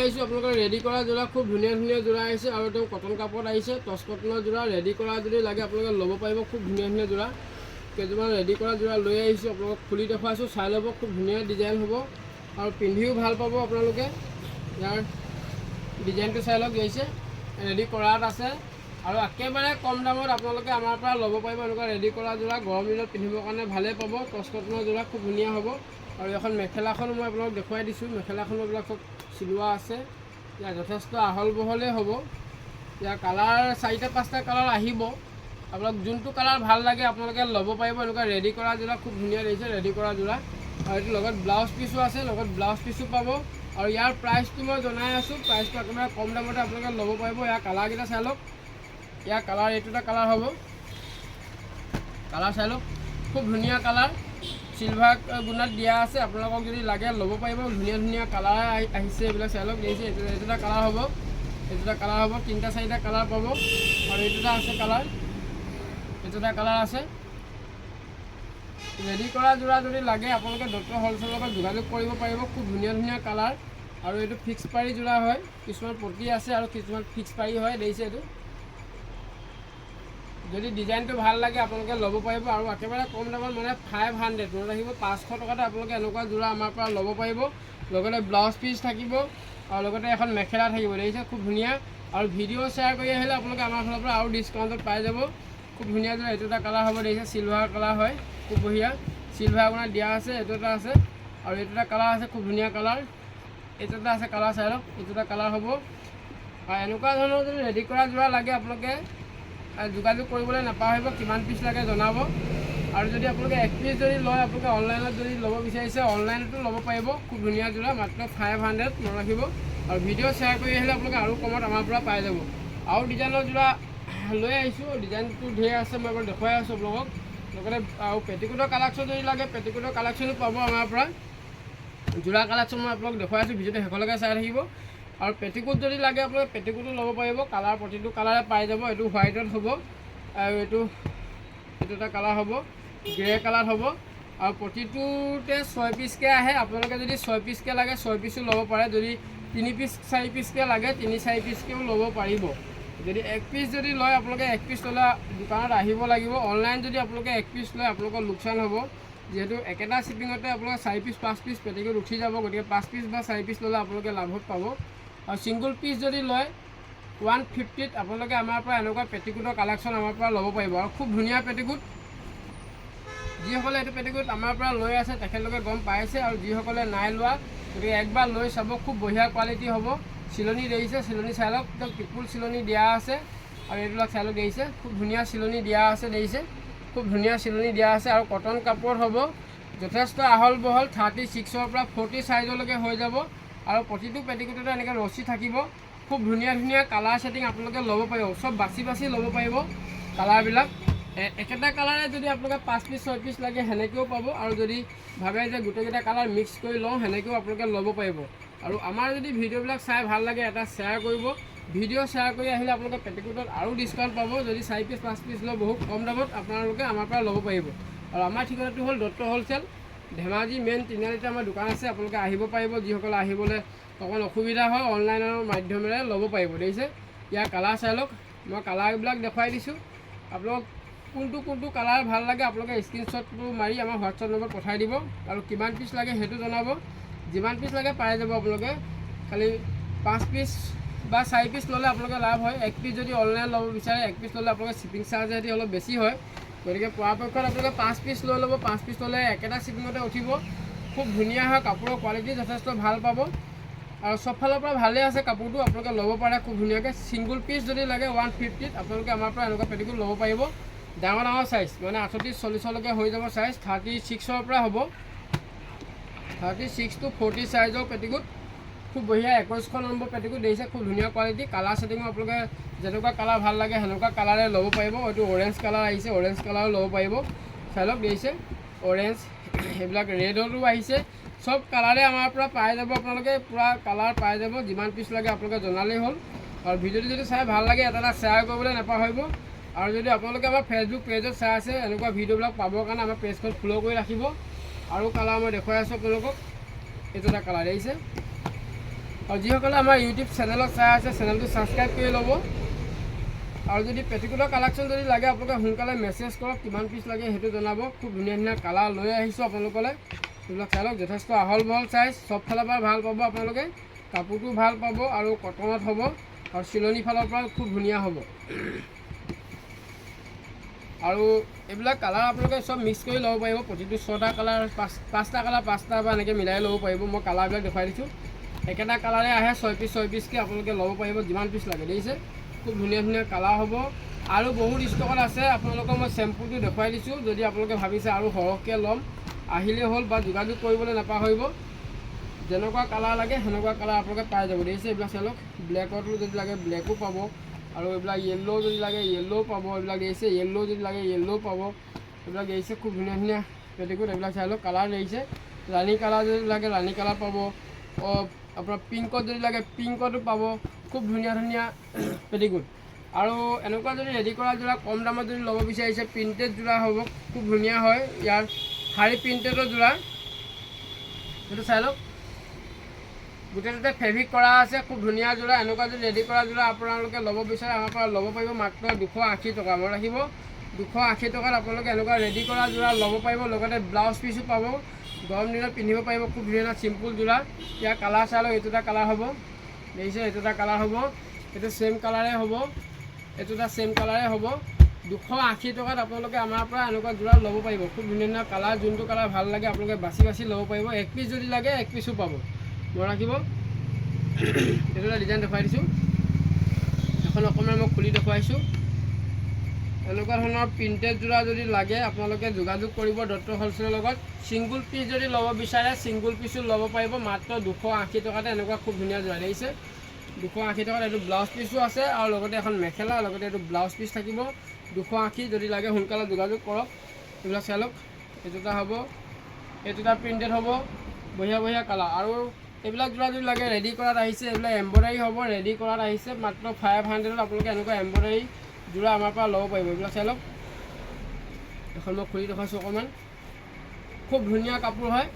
আহিছোঁ আপোনালোকৰ ৰেডি কৰা যোৰা খুব ধুনীয়া ধুনীয়া যোৰা আহিছে আৰু একদম কটন কাপোৰত আহিছে টচ কটনৰ যোৰা ৰেডি কৰা যদি লাগে আপোনালোকে ল'ব পাৰিব খুব ধুনীয়া ধুনীয়া যোৰা কেইযোৰমান ৰেডি কৰা যোৰা লৈ আহিছোঁ আপোনালোকক খুলি দেখুৱাইছোঁ চাই ল'ব খুব ধুনীয়া ডিজাইন হ'ব আৰু পিন্ধিও ভাল পাব আপোনালোকে ইয়াৰ ডিজাইনটো চাই লওক গৈছে ৰেডি কৰাত আছে আৰু একেবাৰে কম দামত আপোনালোকে আমাৰ পৰা ল'ব পাৰিব এনেকুৱা ৰেডি কৰা যোৰা গৰম দিনত পিন্ধিবৰ কাৰণে ভালেই পাব টচ কটনৰ যোৰা খুব ধুনীয়া হ'ব আৰু এখন মেখেলাখনো মই আপোনালোকক দেখুৱাই দিছোঁ মেখেলাখনো এইবিলাক চব চিলোৱা আছে ইয়াৰ যথেষ্ট আহল বহলেই হ'ব ইয়াৰ কালাৰ 4-5টা কালাৰ আহিব আপোনালোক যোনটো কালাৰ ভাল লাগে আপোনালোকে ল'ব পাৰিব এনেকুৱা ৰেডি কৰা যোৰা খুব ধুনীয়া দিছে ৰেডি কৰা যোৰা আৰু এইটো লগত ব্লাউজ পিচো আছে লগত ব্লাউজ পিচো পাব আৰু ইয়াৰ প্ৰাইচটো মই জনাই আছোঁ প্ৰাইচটো একেবাৰে কম দামতে আপোনালোকে ল'ব পাৰিব ইয়াৰ কালাৰকেইটা চাই লওক ইয়াৰ কালাৰ এইটো এটা কালাৰ হ'ব কালাৰ চাই লওক খুব ধুনীয়া কালাৰ চিলভাৰ গুণাত দিয়া আছে আপোনালোকক যদি লাগে ল'ব পাৰিব ধুনীয়া ধুনীয়া কালাৰ আহিছে এইবিলাক চাই লওক দিছে এইটো এটা কালাৰ হ'ব এইটো এটা কালাৰ হ'ব 3-4টা কালাৰ পাব আৰু এইটো এটা আছে কালাৰ এইটো এটা কালাৰ আছে ৰেডি কৰা যোৰা যদি লাগে আপোনালোকে ডক্টৰ হ'লচেলৰ লগত যোগাযোগ কৰিব পাৰিব খুব ধুনীয়া ধুনীয়া কালাৰ আৰু এইটো ফিক্স পাৰি যোৰা হয় কিছুমান পটি আছে আৰু কিছুমান ফিক্স পাৰি হয় দিছে এইটো যদি ডিজাইনটো ভাল লাগে আপোনালোকে ল'ব পাৰিব আৰু একেবাৰে কম দামত মানে 500 মনত ৰাখিব 500 টকাতে আপোনালোকে এনেকুৱা যোৰা আমাৰ পৰা ল'ব পাৰিব লগতে ব্লাউজ পিচ থাকিব আৰু লগতে এখন মেখেলা থাকিব দেখিছে খুব ধুনীয়া আৰু ভিডিঅ' শ্বেয়াৰ কৰি আহিলে আপোনালোকে আমাৰ ফালৰ পৰা আৰু ডিছকাউণ্টত পাই যাব খুব ধুনীয়া যোৰা এইটো এটা কালাৰ হ'ব দেখিছে চিলভাৰ কালাৰ হয় খুব বঢ়িয়া চিলভাৰ আপোনাৰ দিয়া আছে এইটো এটা আছে আৰু এইটো এটা কালাৰ আছে খুব ধুনীয়া কালাৰ এইটো এটা আছে কালাৰ চাই লওক এইটো এটা কালাৰ হ'ব আৰু এনেকুৱা ধৰণৰ যদি ৰেডি কৰা যোৰা লাগে আপোনালোকে যোগাযোগ কৰিবলৈ নাপাহৰিব কিমান পিচ লাগে জনাব আৰু যদি আপোনালোকে 1 পিচ যদি লয় আপোনালোকে অনলাইনত যদি ল'ব বিচাৰিছে অনলাইনতো ল'ব পাৰিব খুব ধুনীয়া যোৰা মাত্ৰ 500 মনত ৰাখিব আৰু ভিডিঅ' শ্বেয়াৰ কৰি আহিলে আপোনালোকে আৰু কমত আমাৰ পৰা পাই যাব আৰু ডিজাইনৰ যোৰা লৈ আহিছোঁ ডিজাইনটো ঢেৰ আছে মই এবাৰ দেখুৱাই আছোঁ আপোনালোকক লগতে আৰু পেটিকোটৰ কালেকশ্যন যদি লাগে পেটিকোটৰ কালেকশ্যনো পাব আমাৰ পৰা যোৰা কালেকশ্যন মই আপোনালোকক দেখুৱাই আছোঁ ভিডিঅ'টো শেষলৈকে চাই থাকিব আৰু পেটিকোট যদি লাগে আপোনালোকে পেটিকোটো ল'ব পাৰিব কালাৰ প্ৰতিটো কালাৰে পাই যাব এইটো হোৱাইটত হ'ব আৰু এইটো এটা কালাৰ হ'ব গ্ৰে কালাৰ হ'ব আৰু প্ৰতিটোতে 6 পিচকৈ আহে আপোনালোকে যদি 6 পিচকৈ লাগে 6 পিচো ল'ব পাৰে যদি 3 পিচ 4 পিচকৈ লাগে 3-4 পিচকৈও ল'ব পাৰিব যদি 1 পিচ যদি লয় আপোনালোকে 1 পিচ ল'লে দোকানত আহিব লাগিব অনলাইন যদি আপোনালোকে 1 পিচ লয় আপোনালোকৰ লোকচান হ'ব যেহেতু একেটা শ্বিপিঙতে আপোনালোকে 4 পিচ 5 পিচ পেটিকোট উঠি যাব গতিকে 5 পিচ বা 4 পিচ ল'লে আপোনালোকে লাভত পাব আৰু ছিংগল পিচ যদি লয় 150ত আপোনালোকে আমাৰ পৰা এনেকুৱা পেটিকোটৰ কালেকশ্যন আমাৰ পৰা ল'ব পাৰিব আৰু খুব ধুনীয়া পেটিকোট যিসকলে এইটো পেটিকোট আমাৰ পৰা লৈ আছে তেখেতলোকে গম পাইছে আৰু যিসকলে নাই লোৱা গতিকে একবাৰ লৈ চাব খুব বঢ়িয়া কোৱালিটি হ'ব চিলনি দিছে চিলনি চাই লওক একদম পিপুল চিলনি দিয়া আছে আৰু এইবিলাক চাই লওক দিছে খুব ধুনীয়া চিলনি দিয়া আছে দিছে খুব ধুনীয়া চিলনি দিয়া আছে আৰু কটন কাপোৰ হ'ব যথেষ্ট আহল বহল 36ৰ পৰা 40 চাইজলৈকে হৈ যাব আৰু প্ৰতিটো পেটিকোটতে এনেকৈ ৰছী থাকিব খুব ধুনীয়া ধুনীয়া কালাৰ ছেটিং আপোনালোকে ল'ব পাৰিব চব বাছি বাছি ল'ব পাৰিব কালাৰবিলাক একেটা কালাৰে যদি আপোনালোকে 5 পিচ 6 পিচ লাগে সেনেকৈও পাব আৰু যদি ভাবে যে গোটেইকেইটা কালাৰ মিক্স কৰি লওঁ সেনেকৈও আপোনালোকে ল'ব পাৰিব আৰু আমাৰ যদি ভিডিঅ'বিলাক চাই ভাল লাগে এটা শ্বেয়াৰ কৰিব ভিডিঅ' শ্বেয়াৰ কৰি আহিলে আপোনালোকে পেটিকোটত আৰু ডিছকাউণ্ট পাব যদি 4 পিচ 5 পিচ লয় বহুত কম দামত আপোনালোকে আমাৰ পৰা ল'ব পাৰিব আৰু আমাৰ ঠিকনাটো হ'ল ডক্টৰ হ'লচেল ধেমাজি মেইন তিনিআলিতে আমাৰ দোকান আছে আপোনালোকে আহিব পাৰিব যিসকলে আহিবলৈ অকণ অসুবিধা হয় অনলাইনৰ মাধ্যমেৰে ল'ব পাৰিব দেখিছে ইয়াৰ কালাৰ চাই লওক মই কালাৰবিলাক দেখুৱাই দিছোঁ আপোনালোক কোনটো কালাৰ ভাল লাগে আপোনালোকে স্ক্ৰীনশ্বটটো মাৰি আমাৰ হোৱাটছআপ নম্বৰত পঠাই দিব আৰু কিমান পিচ লাগে সেইটো জনাব যিমান পিচ লাগে পাই যাব আপোনালোকে খালি 5 পিচ বা 4 পিচ ল'লে আপোনালোকে লাভ হয় 1 পিচ যদি অনলাইন ল'ব বিচাৰে 1 পিচ ল'লে আপোনালোকে শ্বিপিং চাৰ্জ যদি অলপ বেছি হয় গতিকে পৰাপক্ষত আপোনালোকে 5 পিচ লৈ ল'ব 5 পিচ ল'লে একেটা শ্বিপিঙতে উঠিব খুব ধুনীয়া হয় কাপোৰৰ কোৱালিটি যথেষ্ট ভাল পাব আৰু চব ফালৰ পৰা ভালেই আছে কাপোৰটো আপোনালোকে ল'ব পাৰে খুব ধুনীয়াকৈ ছিংগল পিচ যদি লাগে 150ত আপোনালোকে আমাৰ পৰা এনেকুৱা পেটিকোট ল'ব পাৰিব ডাঙৰ চাইজ মানে 38-40লৈকে হৈ যাব চাইজ 36ৰ পৰা হ'ব 36 to 40 চাইজৰ পেটিকোট খুব বঢ়িয়া 21খন নম্বৰ পেটিকোট দিছে খুব ধুনীয়া কোৱালিটি কালাৰ ছেটিঙো আপোনালোকে যেনেকুৱা কালাৰ ভাল লাগে সেনেকুৱা কালাৰে ল'ব পাৰিব এইটো অৰেঞ্জ কালাৰ আহিছে অৰেঞ্জ কালাৰো ল'ব পাৰিব চাই লওক দিছে অৰেঞ্জ এইবিলাক ৰেডতো আহিছে সব কালাৰে আমাৰ পৰা পাই যাব আপোনালোকে পুৰা কালাৰ পাই যাব যিমান পিচ লাগে আপোনালোকে জনালেই হ'ল আৰু ভিডিঅ'টো যদি চাই ভাল লাগে এটা শ্বেয়াৰ কৰিবলৈ নাপাহৰিব আৰু যদি আপোনালোকে আমাৰ ফেচবুক পেজত চাই আছে এনেকুৱা ভিডিঅ'বিলাক পাবৰ কাৰণে আমাৰ পেজখন ফ'ল' কৰি ৰাখিব আৰু কালাৰ মই দেখুৱাই আছোঁ আপোনালোকক এইটো এটা কালাৰ আহিছে আৰু যিসকলে আমাৰ ইউটিউব চেনেলত চাই আছে চেনেলটো ছাবস্ক্ৰাইব কৰি ল'ব। আৰু যদি পেটিকোটৰ কালেকশ্যন যদি লাগে আপোনালোকে সোনকালে মেছেজ কৰক, কিমান পিচ লাগে সেইটো জনাব। খুব ধুনীয়া ধুনীয়া কালাৰ লৈ আহিছোঁ আপোনালোকলৈ। এইবিলাক চাই লওক, যথেষ্ট আহল বহল চাইজ, চব ফালৰ পৰা ভাল পাব আপোনালোকে। কাপোৰটো ভাল পাব আৰু কটনত হ'ব আৰু চিলনি ফালৰ পৰা খুব ধুনীয়া হ'ব। আৰু এইবিলাক কালাৰ আপোনালোকে চব মিক্স কৰি ল'ব পাৰিব। প্ৰতিটো 6টা কালাৰ 5টা কালাৰ 5টা বা এনেকৈ মিলাই ল'ব পাৰিব। মই কালাৰবিলাক দেখুৱাই দিছোঁ। একেটা কালাৰে আহে 6 পিচকৈ আপোনালোকে ল'ব পাৰিব, যিমান পিচ লাগে দেখিছে। খুব ধুনীয়া ধুনীয়া কালাৰ হ'ব আৰু বহুত ষ্টকত আছে। আপোনালোকক মই চেম্পুলটো দেখুৱাই দিছোঁ। যদি আপোনালোকে ভাবিছে আৰু সৰহকৈ ল'ম, আহিলেই হ'ল বা যোগাযোগ কৰিবলৈ নাপাহৰিব। যেনেকুৱা কালাৰ লাগে সেনেকুৱা কালাৰ আপোনালোকে পাই যাব দেখিছে। এইবিলাক চাই লওক, ব্লেকতো যদি লাগে ব্লেকো পাব আৰু এইবিলাক য়েল্ল' যদি লাগে য়েল্ল'ও পাব। এইবিলাক দেখিছে য়েল্ল' যদি লাগে য়েল্ল'ও পাব। এইবিলাক দেখিছে খুব ধুনীয়া ধুনীয়া পেটিকোট। এইবিলাক চাই লওক, কালাৰ দেখিছে। ৰাণী কালাৰ যদি লাগে ৰাণী কালাৰ পাব। আপোনাৰ পিংকত যদি লাগে পিংকতো পাব। খুব ধুনীয়া ধুনীয়া পেটিকোট। আৰু এনেকুৱা যদি ৰেডি কৰা যোৰা কম দামত যদি ল'ব বিচাৰিছে, প্ৰিণ্টেড যোৰা হ'ব, খুব ধুনীয়া হয়। ইয়াৰ শাৰী প্ৰিণ্টেডৰ যোৰা, সেইটো চাই লওক। গোটেইটোতে ফেব্ৰিক কৰা আছে, খুব ধুনীয়া যোৰা। এনেকুৱা যদি ৰেডি কৰা যোৰা আপোনালোকে ল'ব বিচাৰে আমাৰ পৰা ল'ব পাৰিব, মাত্ৰ 280 টকা। মই ৰাখিব 280 টকাত আপোনালোকে এনেকুৱা ৰেডি কৰা যোৰা ল'ব পাৰিব। লগতে ব্লাউজ পিচো পাব, গৰম দিনত পিন্ধিব পাৰিব। খুব ধুনীয়া চিম্পুল যোৰা। ইয়াৰ কালাৰ চাই লওক, এইটো এটা কালাৰ হ'ব দেখিছে, এইটো এটা কালাৰ হ'ব, এইটো ছেইম কালাৰে হ'ব, এইটো এটা ছেইম কালাৰে হ'ব। 280 টকাত আপোনালোকে আমাৰ পৰা এনেকুৱা যোৰা ল'ব পাৰিব। খুব ধুনীয়া ধুনীয়া কালাৰ, যোনটো কালাৰ ভাল লাগে আপোনালোকে বাছি বাছি ল'ব পাৰিব। 1 পিচ যদি লাগে 1 পিচো পাব। মই ৰাখিব এইটো এটা ডিজাইন দেখুৱাই দিছোঁ। এখন অকণমান মই খুলি দেখুৱাইছোঁ। এনেকুৱা ধৰণৰ প্ৰিণ্টেড যোৰা যদি লাগে আপোনালোকে যোগাযোগ কৰিব দত্ত হ'লচেলৰ লগত। ছিংগুল পিচ যদি ল'ব বিচাৰে ছিংগুল পিচো ল'ব পাৰিব, মাত্ৰ 280 টকাতে। এনেকুৱা খুব ধুনীয়া যোৰা দেখিছে, 280 টকাত। এইটো ব্লাউজ পিচো আছে আৰু লগতে এখন মেখেলা, লগতে এইটো ব্লাউজ পিচ থাকিব। 280 যদি লাগে সোনকালে যোগাযোগ কৰক। এইবিলাক চাই লওক, এইটো এটা হ'ব, এইটো এটা প্ৰিণ্টেড হ'ব, বঢ়িয়া বঢ়িয়া কালাৰ। আৰু এইবিলাক যোৰা যদি লাগে ৰেডি কৰাত আহিছে, এইবিলাক এম্ব্ৰইডাৰী হ'ব, ৰেডি কৰাত আহিছে। মাত্ৰ 500ত আপোনালোকে এনেকুৱা এম্ব্ৰইডাৰী যোৰা আমাৰ পৰা ল'ব পাৰিব। এইবিলাক চাই লওক, এখন মই খুলি দেখুৱাইছোঁ অকণমান। খুব ধুনীয়া কাপোৰ হয়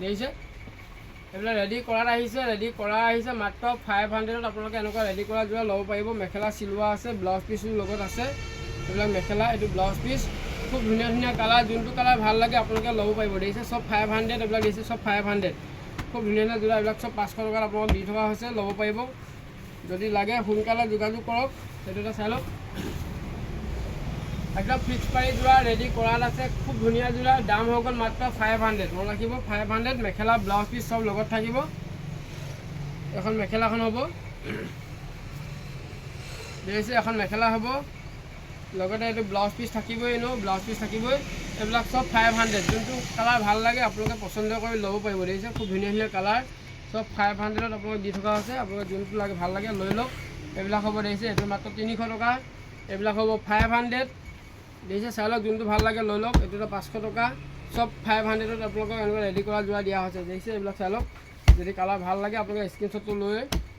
দেখিছে। এইবিলাক ৰেডি কৰাত আহিছে, ৰেডি কৰা আহিছে। মাত্ৰ 500ত আপোনালোকে এনেকুৱা ৰেডি কৰা যোৰা ল'ব পাৰিব। মেখেলা চিলোৱা আছে, ব্লাউজ পিচো লগত আছে। এইবিলাক মেখেলা, এইটো ব্লাউজ পিচ। খুব ধুনীয়া ধুনীয়া কালাৰ, যোনটো কালাৰ ভাল লাগে আপোনালোকে ল'ব পাৰিব দেখিছে। চব 500, এইবিলাক দেখিছে চব 500। খুব ধুনীয়া ধুনীয়া যোৰা, এইবিলাক চব 500 টকাত আপোনালোকক দি থকা হৈছে, ল'ব পাৰিব। যদি লাগে সোনকালে যোগাযোগ কৰক। সেইটো এটা চাই লওক, একদম ফিক্স পাৰি যোৰা ৰেডি কৰাত আছে। খুব ধুনীয়া যোৰা, দাম হৈ গ'ল মাত্ৰ 500। মনত ৰাখিব 500। মেখেলা ব্লাউজ পিচ চব লগত থাকিব। এখন মেখেলাখন হ'ব দেখিছে, এখন মেখেলা হ'ব, লগতে এইটো ব্লাউজ পিচ থাকিবই, ব্লাউজ পিচ থাকিবই। এইবিলাক চব 500। যোনটো কালাৰ ভাল লাগে আপোনালোকে পচন্দ কৰি ল'ব পাৰিব দেখিছে। খুব ধুনীয়া ধুনীয়া কালাৰ, চব 500ত আপোনালোক দি থকা হৈছে। আপোনালোকে যোনটো লাগে ভাল লাগে লৈ লওক। এইবিলাক হ'ব দেখিছে, এইটো মাত্ৰ 300 টকা। এইবিলাক হ'ব 500 দেখিছে, চাই লওক, যোনটো ভাল লাগে লৈ লওক। এইটো 500 টকা। চব 500ত আপোনালোকক এনেকুৱা ৰেডি কৰা যোৰা দিয়া হৈছে দেখিছে। এইবিলাক চাই লওক, যদি কালাৰ ভাল লাগে আপোনালোকে স্ক্ৰীনশ্বটটো লৈ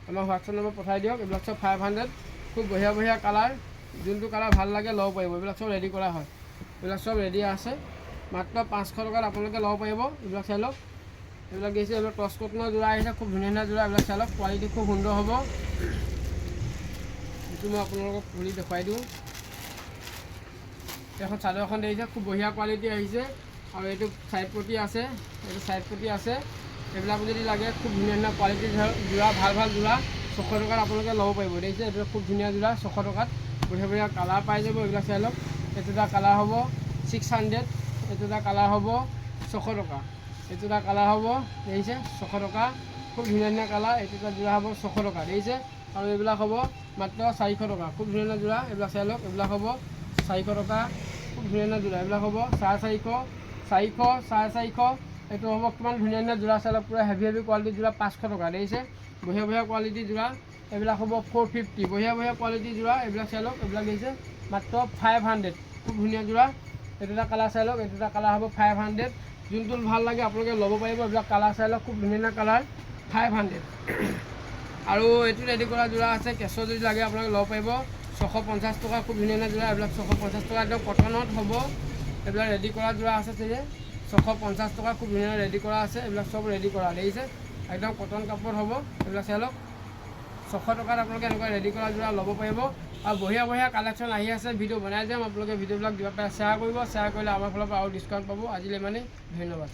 আমাৰ হোৱাটছআপ নম্বৰ পঠাই দিয়ক। এইবিলাক চব 500। খুব বঢ়িয়া বঢ়িয়া কালাৰ, যোনটো কালাৰ ভাল লাগে ল'ব পাৰিব। এইবিলাক চব ৰেডি কৰা হয়, এইবিলাক চব ৰেডি আছে। মাত্ৰ 500 টকাত আপোনালোকে ল'ব পাৰিব। এইবিলাক চাই লওক, এইবিলাক দেখিছে, এইবিলাক টচ কটনৰ যোৰা আহিছে, খুব ধুনীয়া ধুনীয়া যোৰা। এইবিলাক চাই লওক, কোৱালিটি খুব সুন্দৰ হ'ব। এইটো মই আপোনালোকক খুলি দেখুৱাই দিওঁ। এখন চাদৰ এখন দেখিছে, খুব বঢ়িয়া কোৱালিটি আহিছে। আৰু এইটো ছাইড পটি আছে, এইটো ছাইড পটি আছে। এইবিলাক যদি লাগে খুব ধুনীয়া ধুনীয়া কোৱালিটিৰ যোৰা, ভাল ভাল যোৰা 600 টকাত আপোনালোকে ল'ব পাৰিব দেখিছে। এইটো খুব ধুনীয়া যোৰা 600 টকাত। বঢ়িয়া বঢ়িয়া কালাৰ পাই যাব। এইবিলাক চাই লওক, এইটো এটা কালাৰ হ'ব 600, এইটো এটা কালাৰ হ'ব 600 টকা, এইটো এটা কালাৰ হ'ব দেখিছে 600 টকা। খুব ধুনীয়া ধুনীয়া কালাৰ। এইটো এটা যোৰা হ'ব 600 টকা দেখিছে। আৰু এইবিলাক হ'ব মাত্ৰ 400 টকা। খুব ধুনীয়া ধুনীয়া যোৰা, এইবিলাক চাই লওক। এইবিলাক হ'ব 400 টকা। খুব ধুনীয়া ধুনীয়া যোৰা, এইবিলাক হ'ব 450, 400, 450। এইটো হ'ব কিমান ধুনীয়া ধুনীয়া যোৰা চাই লওক, পূৰা হেভি হেভি কোৱালিটিৰ যোৰা 500 টকা দেখিছে। বঢ়িয়া বঢ়িয়া কোৱালিটিৰ যোৰা, এইবিলাক হ'ব 450। বঢ়িয়া বঢ়িয়া কোৱালিটিৰ যোৰা, এইবিলাক চাই লওক। এইবিলাক দেখিছে মাত্ৰ 500। খুব ধুনীয়া যোৰা। এইটো এটা কালাৰ চাই লওক, এইটো এটা কালাৰ হ'ব 500। যোনটো ভাল লাগে আপোনালোকে ল'ব পাৰিব। এইবিলাক কালাৰ চাই লওক, খুব ধুনীয়া ধুনীয়া কালাৰ 500। আৰু এইটো ৰেডি কৰা যোৰা আছে, কেঁচৰ যদি লাগে আপোনালোকে ল'ব পাৰিব 650 টকা। খুব ধুনীয়া ধুনীয়া যোৰা, এইবিলাক 650 টকা। একদম কটনত হ'ব। এইবিলাক ৰেডি কৰা যোৰা আছে যে 650 টকা। খুব ধুনীয়া ৰেডি কৰা আছে, এইবিলাক চব ৰেডি কৰা দেখিছে। একদম কটন কাপোৰ হ'ব এইবিলাক চাই লওক 600 টকাত আপোনালোকে এনেকুৱা ৰেডি কৰা যোৰা ল'ব পাৰিব আৰু বঢ়িয়া বঢ়িয়া কালেকশ্যন আহি আছে ভিডিঅ' বনাই যাম আপোনালোকে ভিডিঅ'বিলাক দিব পাৰে শ্বেয়াৰ কৰিব শ্বেয়াৰ কৰিলে আমাৰ ফালৰ পৰা আৰু ডিছকাউণ্ট পাব আজিলৈ ইমানেই ধন্যবাদ